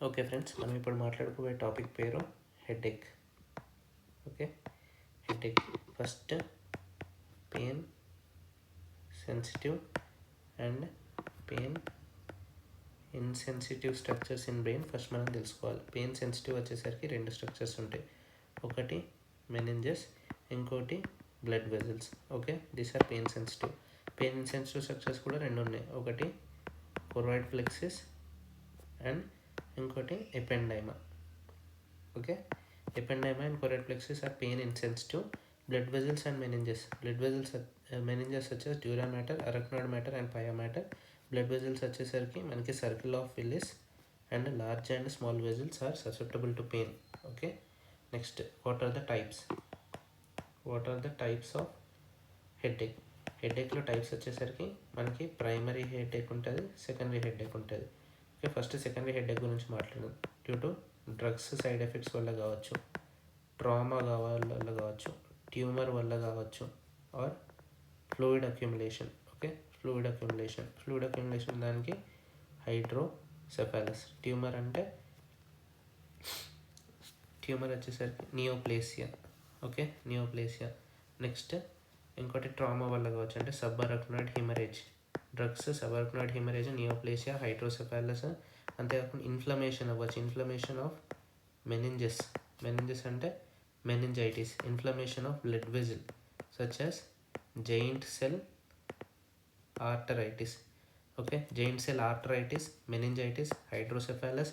Okay friends, మనం ఇప్పుడు మాట్లాడుకోబోయే topic పేరు headache. Okay, headache first pain sensitive and pain insensitive structures in brain first మనం తెలుసుకోవాలి. Pain sensitive వచ్చేసరికి రెండు స్ట్రక్చర్స్ ఉంటాయి, ఒకటి మెనింజస్, ఇంకోటి blood vessels. Okay, these are pain sensitive. Pain insensitive structures కూడా రెండు ఉన్నాయి, ఒకటి కొరాయిడ్ ప్లెక్సిస్ అండ్ ఇంకోటి ఎపెండైమా. Okay, ependyma and choroid plexus are pain insensitive. Blood vessels and meninges. Blood vessels, meninges such as dura mater, arachnoid mater and pia mater. Blood vessels వచ్చేసరికి మనకి circle of Willis and large and small vessels are susceptible to pain. Okay, next, what are the types? What are the types of headache? హెడేక్లో types వచ్చేసరికి మనకి primary headache ఉంటుంది, secondary headache ఉంటుంది. Okay, first secondary headache గురించి మాట్లాడదాం. Due to drugs side effects వల్ల కావచ్చు, trauma వల్ల కావచ్చు, ట్యూమర్ వల్ల కావచ్చు, or fluid accumulation. Okay, fluid accumulation దానికి హైడ్రోసెఫాలస్. ట్యూమర్ వచ్చేసరికి నియోప్లేసియా. Okay, neoplasia. నెక్స్ట్, ఇంకోటి ట్రామా వల్ల కావచ్చు, అంటే subarachnoid haemorrhage. Drugs, subarachnoid haemorrhage, neoplasia, hydrocephalus. అంతేకాకుండా ఇన్ఫ్లమేషన్ అవ్వచ్చు, ఇన్ఫ్లమేషన్ ఆఫ్ మెనింజెస్. అంటే meningitis. Inflammation of blood vessel such as giant cell arthritis. Okay, giant cell arthritis, meningitis, hydrocephalus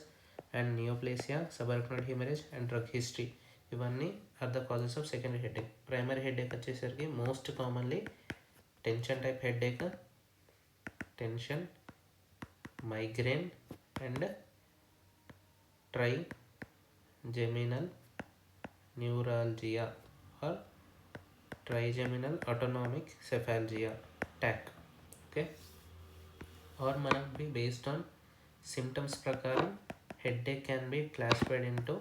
and neoplasia, subarachnoid haemorrhage and drug history. ఇవన్నీ are the causes of secondary headache. Primary headache వచ్చేసరికి most commonly tension type headache, tension, migraine and trigeminal neuralgia or trigeminal autonomic cephalalgia, TAC. Okay, or మనకు be based on symptoms ప్రకారం headache can be classified into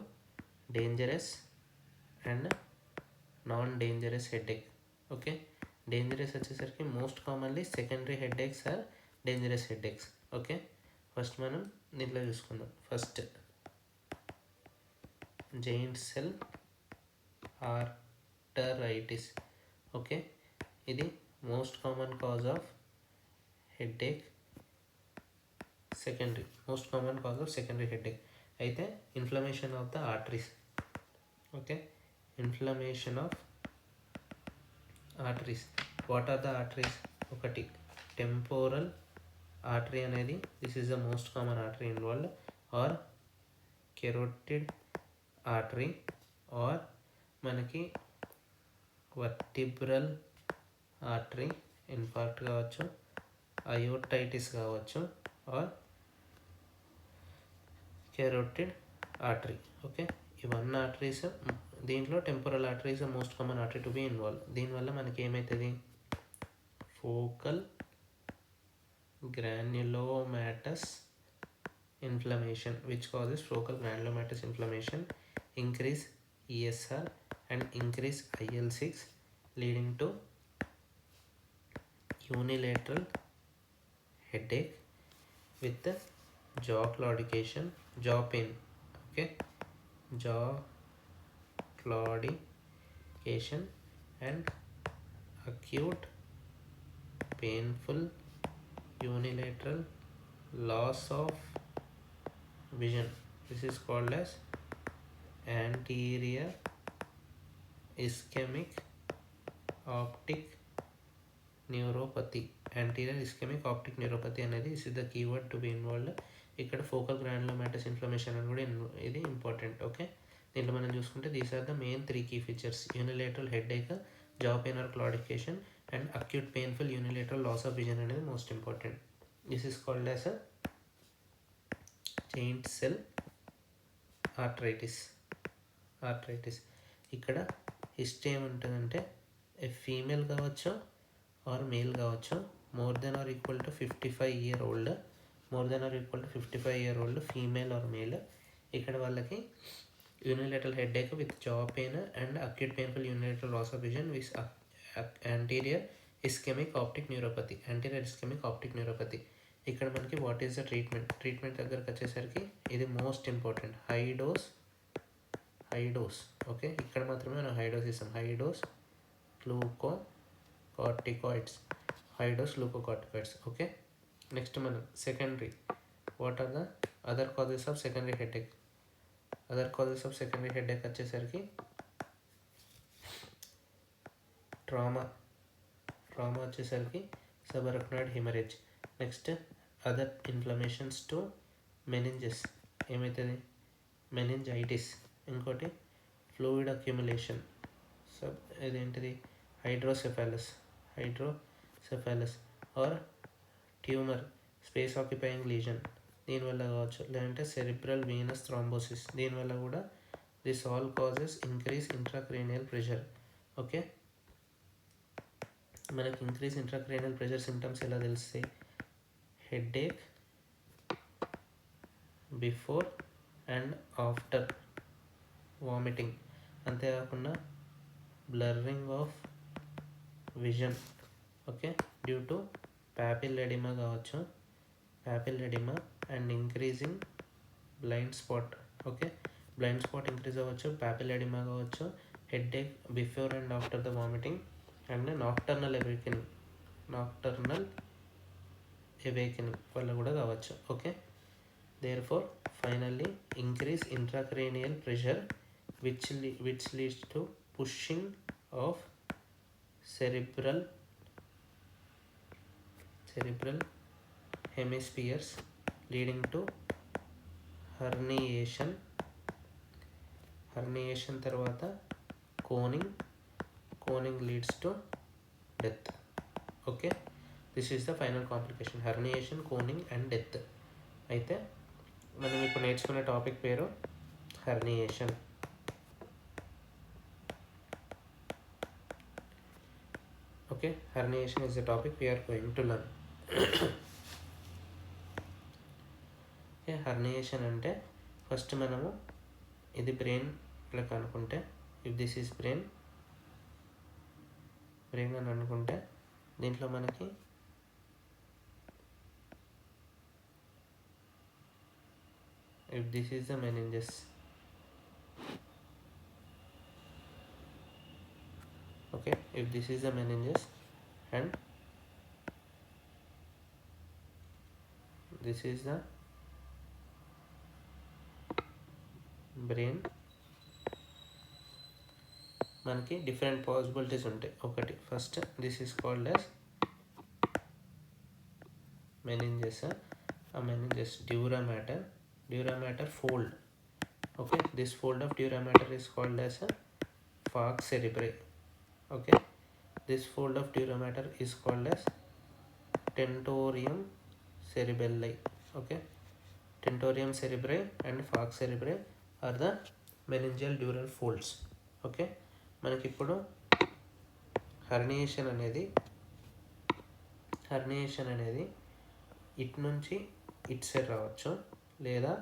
dangerous and non dangerous headache. Okay, dangerous వచ్చేసరికి most commonly secondary headaches are dangerous headaches. Okay, first మనం దీంట్లో చూసుకుందాం. First, giant cell arthritis. Okay, ఇది most common cause of headache, most common cause of secondary headache. అయితే inflammation of the arteries. Okay, inflammation of arteries. What are the arteries? ఒకటి temporal artery అనేది, this is the most common artery involved, or carotid artery, or మనకి vertebral artery, infarct కావచ్చు, aortitis కావచ్చు, or carotid artery. Okay, ఇవన్నీ arteries. దీంట్లో temporal artery is the most common artery to be involve. దీనివల్ల మనకి ఏమవుతుంది? Focal granulomatous inflammation which causes focal granulomatous inflammation, increase ESR and increase IL-6, leading to unilateral headache with the jaw claudication, jaw pain. Okay, jaw claudication and acute painful unilateral loss of vision. This is called as anterior ischemic optic neuropathy. Anterior ischemic optic neuropathy అనేది this is the keyword to be involved. ఇక్కడ focal granulomatous inflammation అని కూడా ఇది important. Okay, దీంట్లో మనం చూసుకుంటే these are the main 3 key features: unilateral headache, jaw pain or claudication and acute painful unilateral loss of vision అనేది most important. This is called as giant cell arthritis. ఇక్కడ history ఏముంటుందంటే, female కావచ్చు or male కావచ్చు, more than or equal to 55 year old, female or male. ఇక్కడ వాళ్ళకి unilateral headache with జా pain and acute painful unilateral loss of vision with anterior ischemic optic neuropathy. ఇక్కడ మనకి what is the treatment దగ్గరకు వచ్చేసరికి ఇది most important, high dose. Okay, ఇక్కడ మాత్రమే మనం హై డోస్ ఇస్తాం, high dose glucocorticoids, okay. Next మనం secondary, what are the other causes of secondary headache వచ్చేసరికి ట్రామా వచ్చేసరికి subarachnoid haemorrhage. Next other inflammations to meninges, ఏమవుతుంది మెనింజైటిస్. ఇంకోటి ఫ్లూయిడ్ అక్యుములేషన్, ఇదేంటిది hydrocephalus or tumour, space occupying lesion, దీనివల్ల కావచ్చు. లేదంటే cerebral venous thrombosis, దీనివల్ల కూడా this all causes increase intracranial pressure. Okay, మనకి ఇంక్రీజ్ ఇంట్రాక్రేనియల్ ప్రెషర్ సిమ్టమ్స్ ఎలా తెలుస్తాయి? Headache before and after vomiting, అంతేకాకుండా blurring of vision, okay, due to papilloedema and increasing blind spot. Okay, blind spot increase అవ్వచ్చు, papilloedema కావచ్చు, headache before and after the vomiting, and nocturnal awakening వల్ల కూడా కావచ్చు. Okay, therefore finally increase intracranial pressure which leads to pushing of cerebral hemispheres leading to herniation తర్వాత coning leads to death. Okay, this is the final complication, herniation, coning and death. అయితే మనం ఇప్పుడు నేర్చుకునే topic పేరు herniation. Okay, herniation is the topic we are going to learn. Okay, herniation అంటే first మనము ఇది brain లెక్క అనుకుంటే, ఇఫ్ దిస్ ఈజ్ బ్రెయిన్ అని అనుకుంటే, దీంట్లో మనకి if this is the meninges, okay, if this is the meninges and this is the brain, మనకి డిఫరెంట్ పాసిబిలిటీస్ ఉంటాయి. ఒకటి first this is called as meninges, a meninges dura mater fold. Okay, this fold of dura mater is called as a falx cerebrae. Okay, this fold of dura mater is called as tentorium cerebelli. Okay, tentorium cerebrae and falx cerebrae are the meningeal dural folds. Okay, మనకి ఇప్పుడు herniation అనేది ఇటు నుంచి ఇటు side రావచ్చు, లేదా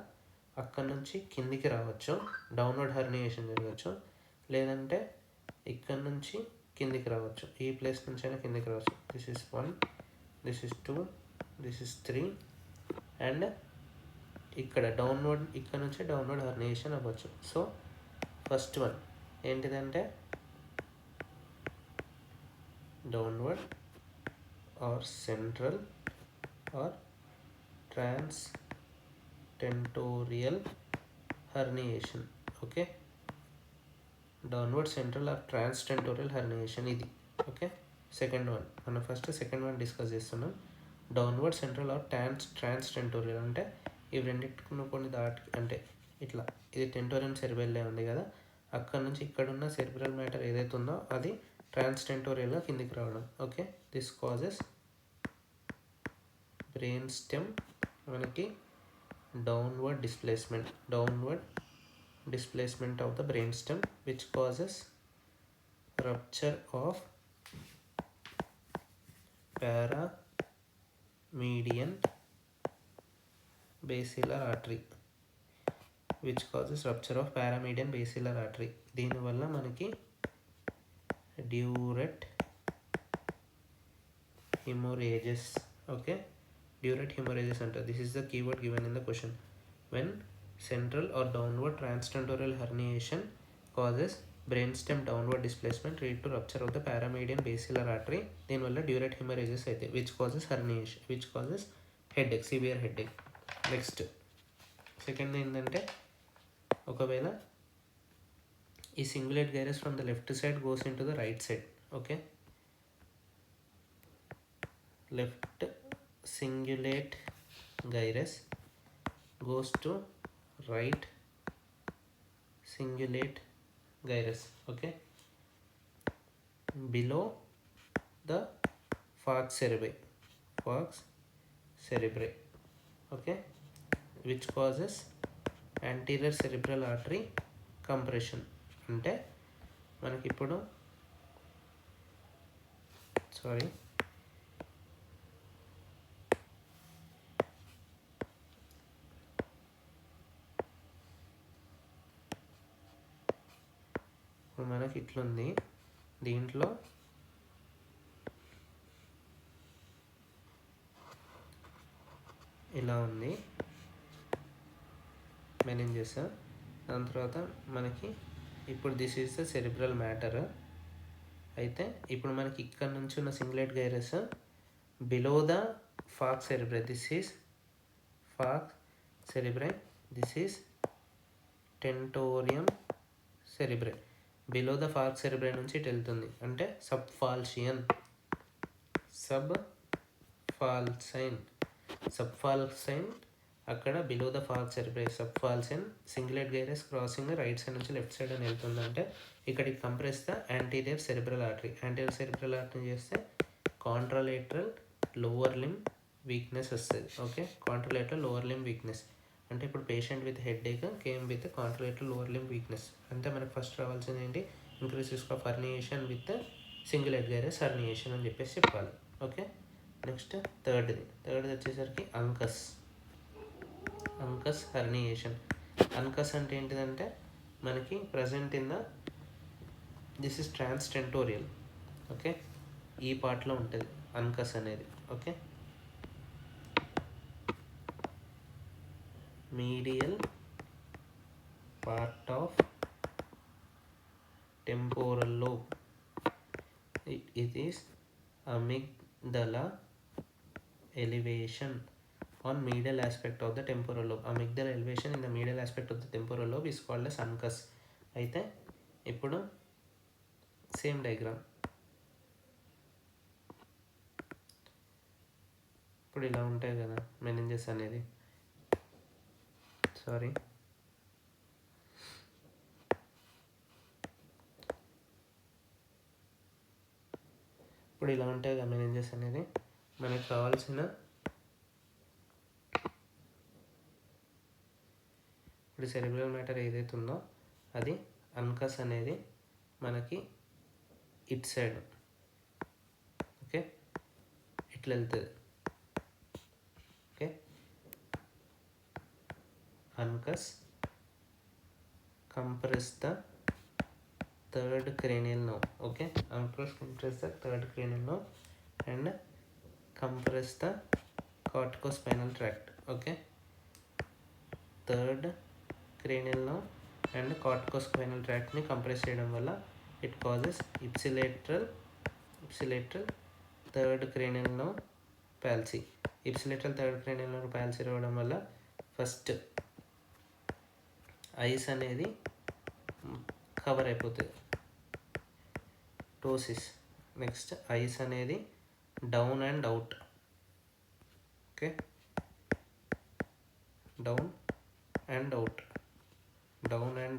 అక్కడ నుంచి కిందికి రావచ్చు, డౌన్వర్డ్ హెర్నియేషన్ జరగచ్చు, లేదంటే ఇక్కడ నుంచి కిందికి రావచ్చు, ఈ ప్లేస్ నుంచి అయినా కిందికి రావచ్చు. This is 1, this is 2, this is 3 and ఇక్కడ నుంచి డౌన్వర్డ్ హెర్నియేషన్ అవ్వచ్చు. సో ఫస్ట్ వన్ ఏంటిదంటే downward or central or transtentorial herniation. Okay, downward central or transtentorial herniation ఇది. ఓకే, సెకండ్ వన్ డిస్కస్ చేస్తున్నాం. డౌన్వర్డ్ సెంట్రల్ ఆర్ transtentorial అంటే ఇవి రెండింటిని కొన్ని అంటే ఇట్లా, ఇది టెంటోరియం సెరిబెల్లే ఉంది కదా, అక్కడ నుంచి ఇక్కడ ఉన్న సెరిబ్రల్ మ్యాటర్ ఏదైతే ఉందో అది ట్రాన్స్టెంటోరియల్గా కిందికి రావడం. Okay, this causes brain stem మనకి downward displacement of the brainstem, which causes rupture of paramedian basilar artery, దీనివల్ల మనకి Duret hemorrhages. Okay, Duret hemorrhages అంటారు. This is the keyword given in the question. When central or downward transtentorial herniation causes brain stem downward displacement lead to rupture of the paramedian basilar artery. దీనివల్ల Duret hemorrhages అయితే which causes herniation, which causes headache, severe headache. Next second ఏంటంటే, ఒకవేళ ఈ cingulate gyrus from the left side goes in to the right side. Okay, left cingulate gyrus goes to right cingulate gyrus. Okay, below the falx cerebrae. Okay, which causes anterior cerebral artery compression. అంటే మనకి ఇప్పుడు ఇప్పుడు మనకి ఇట్లుంది, దీంట్లో ఇలా ఉంది meninges. దాని తర్వాత మనకి ఇప్పుడు this is the cerebral matter. అయితే ఇప్పుడు మనకి ఇక్కడ నుంచి ఉన్న cingulate gyrus below the falx cerebri. This is falx cerebri, this is tentorium cerebri. Below the falx cerebri నుంచి ఇటు వెళ్తుంది, అంటే సబ్ఫాల్సైన్ అక్కడ below the falx cerebri subfalcine cingulate gyrus crossing right side నుంచి లెఫ్ట్ సైడ్ అని వెళ్తుంది. అంటే ఇక్కడికి compress the anterior cerebral artery. Anterior cerebral artery చేస్తే కాంట్రాలేటరల్ లోవర్ లింబ్ వీక్నెస్ వస్తుంది. Okay, contralateral lower limb weakness అంటే ఇప్పుడు patient with headache came with contralateral lower limb weakness. అంటే మనకు ఫస్ట్ రావాల్సింది ఏంటి, increase risk of herniation with cingulate gyrus herniation అని చెప్పేసి చెప్పాలి. ఓకే, నెక్స్ట్ థర్డ్ది వచ్చేసరికి అంకస్ హెర్నియేషన్. అంకస్ అంటే ఏంటిదంటే మనకి present in the this is transtentorial. Okay, ఈ పార్ట్లో ఉంటుంది అంకస్ అనేది. Okay, medial part of temporal lobe. It is amygdala elevation on medial aspect of the temporal lobe. Amygdala elevation in the medial aspect of the temporal lobe is called as uncus. అయితే ఇప్పుడు same diagram, ఇప్పుడు ఇలా ఉంటాయి కదా meninges అనేది. ఇప్పుడు ఇలా ఉంటాయి కదా మెనింజెస్ అనేది. మనకు కావాల్సిన ఇప్పుడు సెరిబ్రల్ మ్యాటర్ ఏదైతే ఉందో అది అన్కస్ అనేది మనకి ఇట్ సైడ్. ఓకే, ఇట్లా వెళ్తుంది. Okay, uncus compress the third cranial nerve. Okay, compress the third cranial nerve and compress the corticospinal tract. Okay, third cranial nerve and corticospinal tract ni compress చేయడం వల్ల it causes ipsilateral third cranial nerve palsy. ipsilateral third cranial nerve palsy రావడం వల్ల first eyes అనేది cover అయిపోతుంది, ptosis. Next eyes అనేది down and out. Okay, down and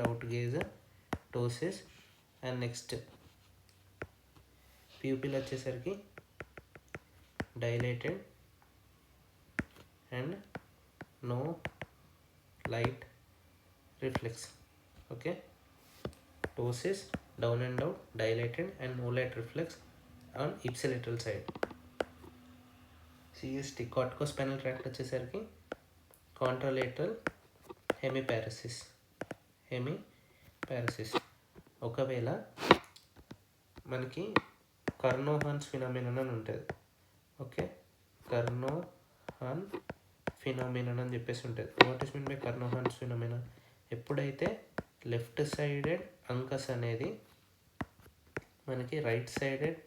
out gaze ptosis. And next pupil వచ్చేసరికి dilated and no light reflex. Okay, ptosis, down and out, dilated and no light reflex on ipsilateral side. CST corticospinal tract వచ్చేసరికి contralateral hemiparesis. ఒకవేళ మనకి కర్నోహాన్స్ phenomenon అని ఉంటుంది. Okay, కర్నోహాన్స్ horn phenomenon అని చెప్పేసి ఉంటుంది. What is mean by Kernohan's phenomenon? ఎప్పుడైతే left sided uncus అనేది మనకి రైట్ సైడెడ్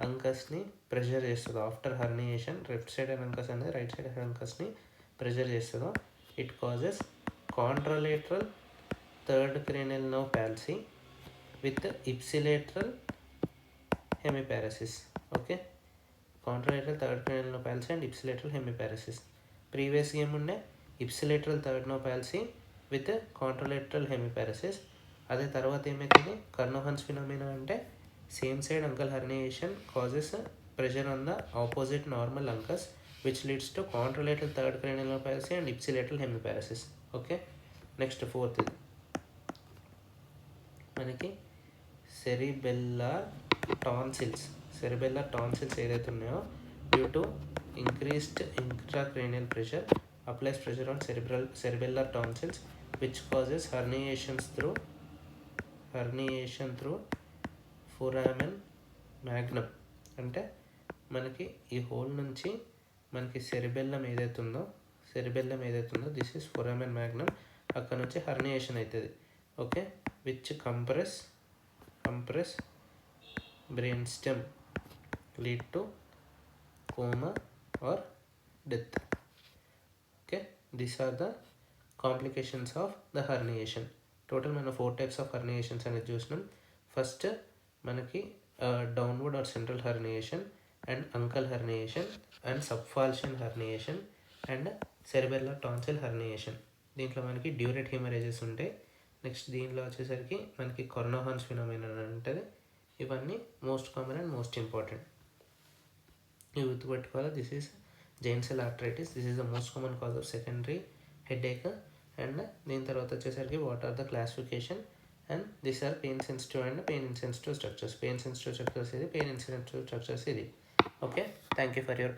అంకస్ని ప్రెషర్ చేస్తుందో, after herniation left sided uncus అనేది రైట్ సైడెడ్ అంకస్ని ప్రెషర్ చేస్తుందో, it causes contralateral third cranial nerve palsy with ipsilateral hemiparesis. Okay, contralateral third cranial nerve palsy and ipsilateral hemiparesis. Previous ఏముండే ipsilateral third nerve palsy with contralateral hemiparesis. అదే తర్వాత ఏమవుతుంది Kernohan's phenomena అంటే same side uncle herniation causes pressure on the opposite normal uncus which leads to contralateral third cranial palsy and ipsilateral hemiparesis. Okay, next fourth మనకి సెరిబెల్లార్ tonsils ఏదైతే ఉన్నాయో due to increased intracranial pressure applies pressure on cerebellar tonsils which causes herniation through foramen magnum. అంటే మనకి ఈ whole నుంచి మనకి cerebellum ఏదైతే ఉందో దిస్ ఈస్ ఫోరామెన్ మ్యాగ్నమ్, అక్కడ నుంచి హర్నియేషన్ అవుతుంది. Okay, which compress brain stem lead to coma or death. Okay, these are the complications of the herniation. Total మనం 4 టైప్స్ ఆఫ్ హర్నియేషన్స్ అనేది చూసినాం. ఫస్ట్ మనకి downward or central herniation and uncal herniation and subfalcine herniation and cerebellar tonsil herniation. దీంట్లో మనకి డ్యూరేట్ haemorrhages ఉంటాయి. Next దీనిలో వచ్చేసరికి మనకి కర్నో హార్న్స్ ఫినామినన్ ఉంటుంది. ఇవన్నీ most common and most important. ఇవి గుర్తుపెట్టుకోవాలి. This is giant cell arthritis. This is the most common cause of secondary headache. అండ్ దీని తర్వాత వచ్చేసరికి what are the classification and these are pain sensitive and pain insensitive structures. Pain sensitive structures ఇది, pain insensitive structures ఇది. Okay, thank you for your